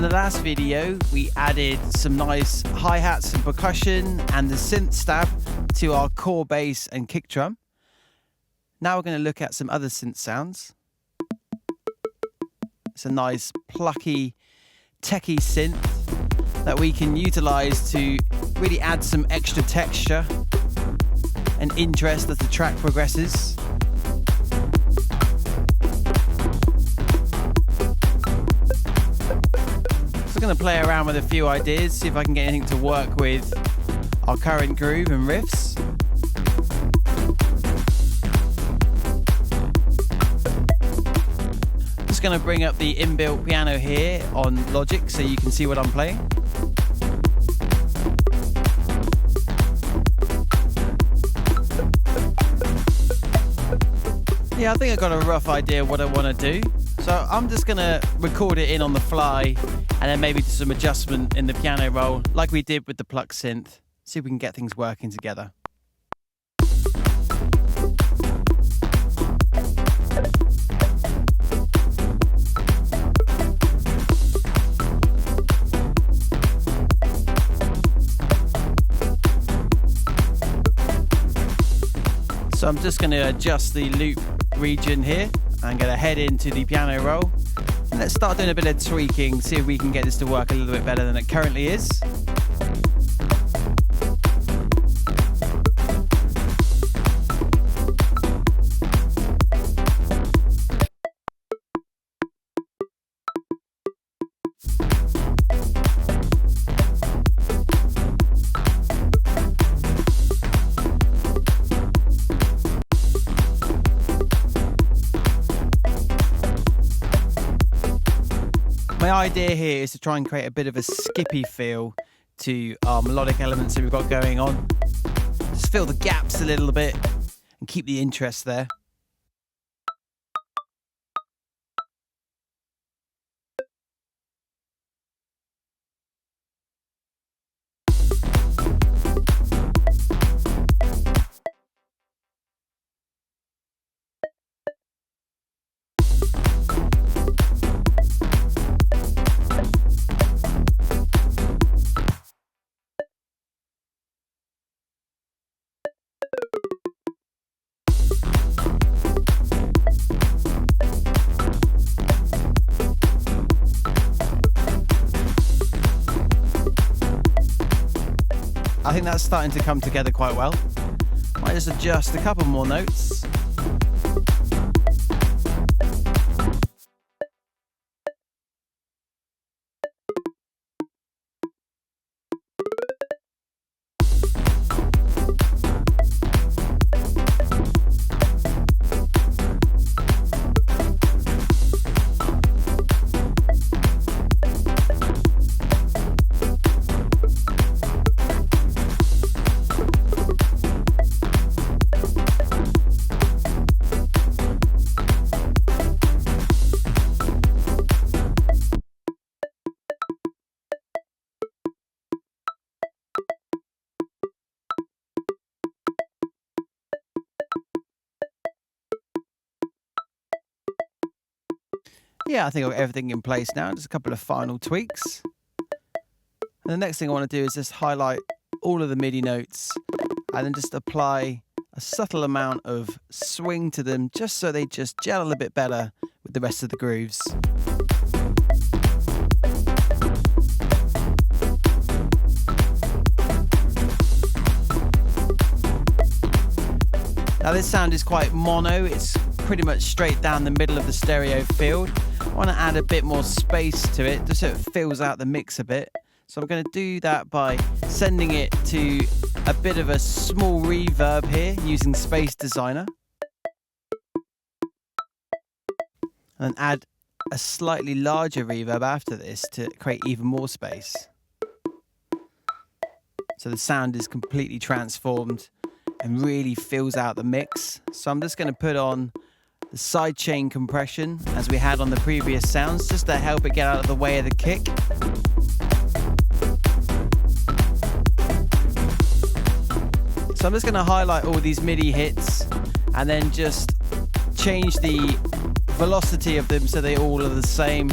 the last video, we added some nice hi-hats and percussion and the synth stab to our core bass and kick drum. Now we're going to look at some other synth sounds. It's a nice plucky, techie synth that we can utilize to really add some extra texture and interest as the track progresses. So I'm going to play around with a few ideas, see if I can get anything to work with our current groove and riffs. Just going to bring up the inbuilt piano here on Logic so you can see what I'm playing. Yeah, I think I got a rough idea of what I want to do. So I'm just going to record it in on the fly and then maybe do some adjustment in the piano roll like we did with the pluck synth. See if we can get things working together. So I'm just going to adjust the loop region here. I'm going to head into the piano roll. And let's start doing a bit of tweaking, see if we can get this to work a little bit better than it currently is. My idea here is to try and create a bit of a skippy feel to our melodic elements that we've got going on. Just fill the gaps a little bit and keep the interest there. I think that's starting to come together quite well. Might just adjust a couple more notes. Yeah, I think I've got everything in place now. Just a couple of final tweaks. And the next thing I want to do is just highlight all of the MIDI notes and then just apply a subtle amount of swing to them just so they just gel a little bit better with the rest of the grooves. Now this sound is quite mono, it's pretty much straight down the middle of the stereo field. I want to add a bit more space to it just so it fills out the mix a bit. So I'm going to do that by sending it to a bit of a small reverb here using Space Designer. And add a slightly larger reverb after this to create even more space. So the sound is completely transformed and really fills out the mix. So I'm just going to put on the sidechain compression as we had on the previous sounds, just to help it get out of the way of the kick. So I'm just going to highlight all these MIDI hits and then just change the velocity of them so they all are the same.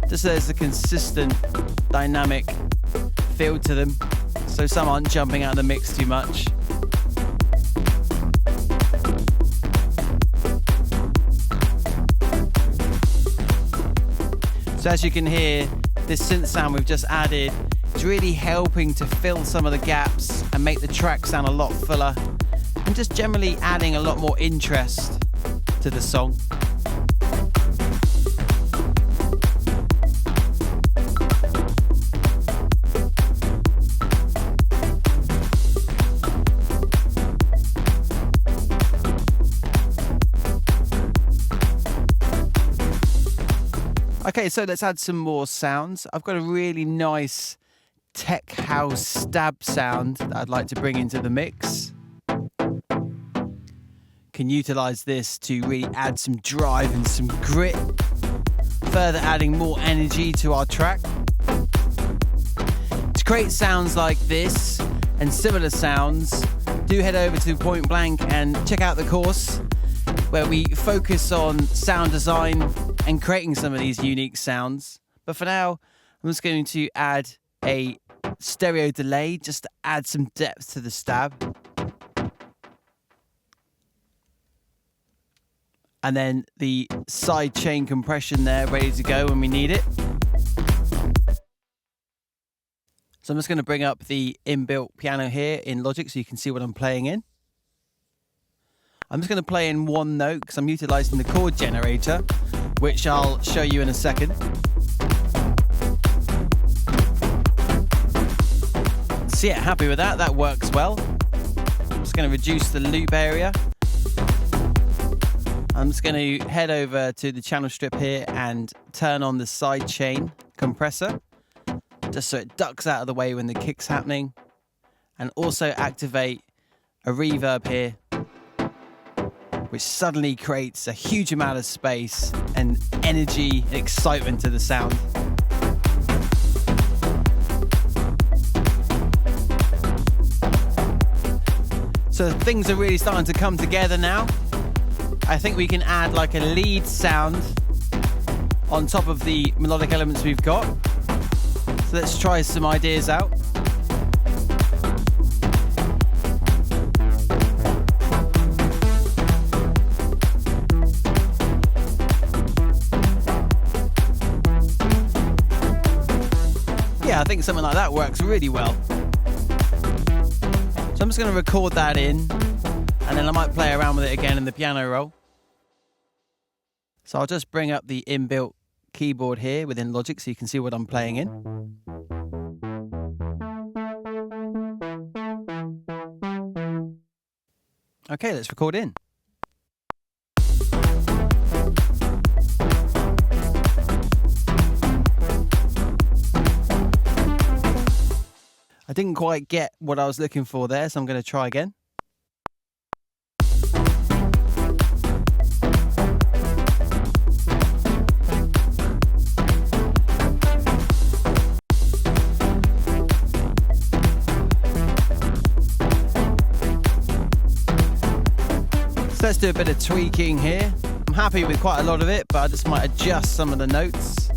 just so there's a consistent dynamic feel to them, so some aren't jumping out of the mix too much. So as you can hear, this synth sound we've just added is really helping to fill some of the gaps and make the track sound a lot fuller, and just generally adding a lot more interest to the song. Okay, so let's add some more sounds. I've got a really nice tech house stab sound that I'd like to bring into the mix. Can utilize this to really add some drive and some grit, further adding more energy to our track. To create sounds like this and similar sounds, do head over to Point Blank and check out the course where we focus on sound design and creating some of these unique sounds. But for now, I'm just going to add a stereo delay just to add some depth to the stab. And then the side chain compression there, ready to go when we need it. So I'm just going to bring up the inbuilt piano here in Logic so you can see what I'm playing in. I'm just going to play in one note because I'm utilizing the chord generator, which I'll show you in a second. So yeah, happy with that. That works well. I'm just going to reduce the loop area. I'm just going to head over to the channel strip here and turn on the side chain compressor, just so it ducks out of the way when the kick's happening, and also activate a reverb here, which suddenly creates a huge amount of space and energy and excitement to the sound. So things are really starting to come together now. I think we can add like a lead sound on top of the melodic elements we've got. So let's try some ideas out. Yeah, I think something like that works really well. So I'm just going to record that in, and then I might play around with it again in the piano roll. So I'll just bring up the inbuilt keyboard here within Logic so you can see what I'm playing in. Okay, let's record in. I didn't quite get what I was looking for there, so I'm going to try again. So let's do a bit of tweaking here. I'm happy with quite a lot of it, but I just might adjust some of the notes.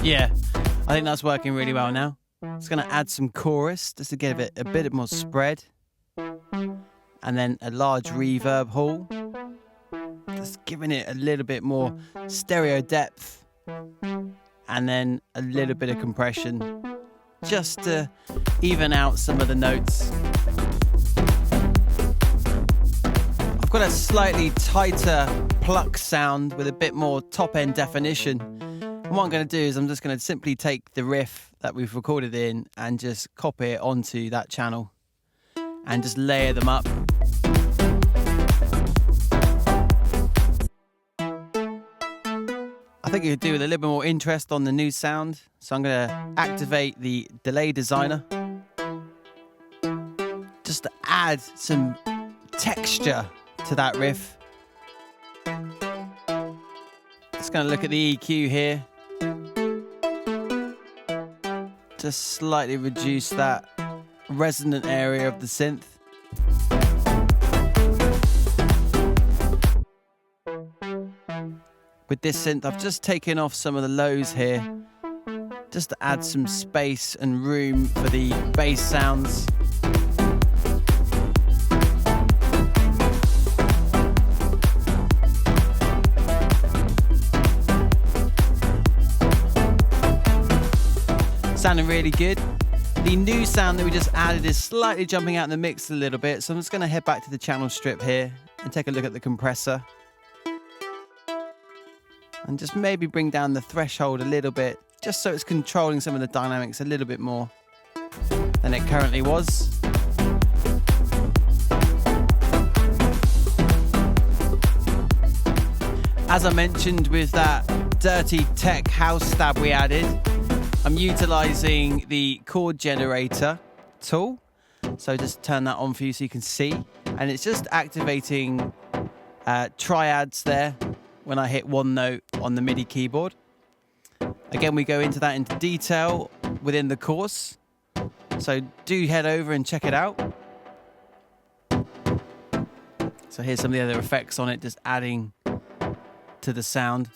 Yeah, I think that's working really well now. It's going to add some chorus just to give it a bit more spread. And then a large reverb hall, just giving it a little bit more stereo depth. And then a little bit of compression, just to even out some of the notes. I've got a slightly tighter pluck sound with a bit more top end definition. And what I'm going to do is I'm just going to simply take the riff that we've recorded in and just copy it onto that channel and just layer them up. I think you could do with a little bit more interest on the new sound. So I'm going to activate the delay designer just to add some texture to that riff. Just going to look at the EQ here. Just slightly reduce that resonant area of the synth. With this synth, I've just taken off some of the lows here, just to add some space and room for the bass sounds. Sounding really good. The new sound that we just added is slightly jumping out in the mix a little bit, so I'm just going to head back to the channel strip here and take a look at the compressor. And just maybe bring down the threshold a little bit, just so it's controlling some of the dynamics a little bit more than it currently was. As I mentioned with that dirty tech house stab we added, I'm utilizing the chord generator tool. So just turn that on for you so you can see. And it's just activating triads there when I hit one note on the MIDI keyboard. Again, we go into that into detail within the course. So do head over and check it out. So here's some of the other effects on it, just adding to the sound.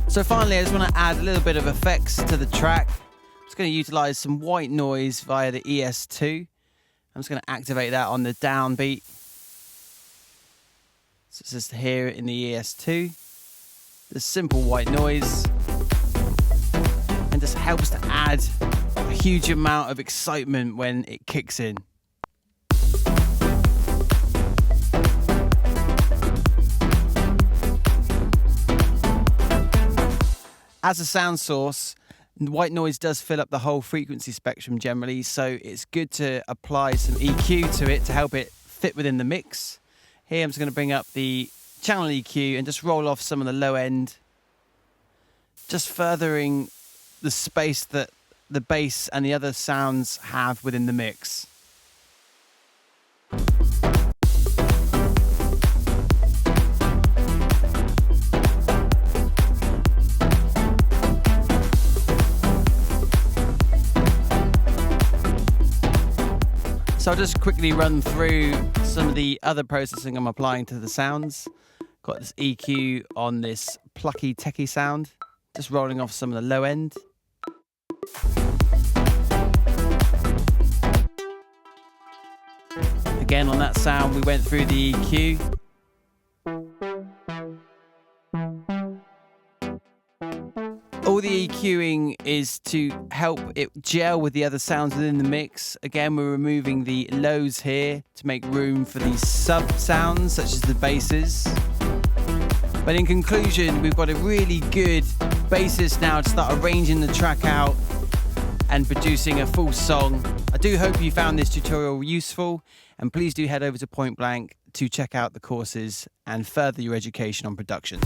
So finally, I just want to add a little bit of effects to the track. I'm just going to utilize some white noise via the ES2. I'm just going to activate that on the downbeat. So it's just here in the ES2. The simple white noise. And just helps to add a huge amount of excitement when it kicks in. As a sound source, white noise does fill up the whole frequency spectrum generally, so it's good to apply some EQ to it to help it fit within the mix. Here I'm just going to bring up the channel EQ and just roll off some of the low end, just furthering the space that the bass and the other sounds have within the mix. So I'll just quickly run through some of the other processing I'm applying to the sounds. Got this EQ on this plucky techie sound, just rolling off some of the low end. Again on that sound we went through the EQ. All the EQing is to help it gel with the other sounds within the mix. Again, we're removing the lows here to make room for these sub sounds, such as the basses. But in conclusion, we've got a really good basis now to start arranging the track out and producing a full song. I do hope you found this tutorial useful, and please do head over to Point Blank to check out the courses and further your education on production.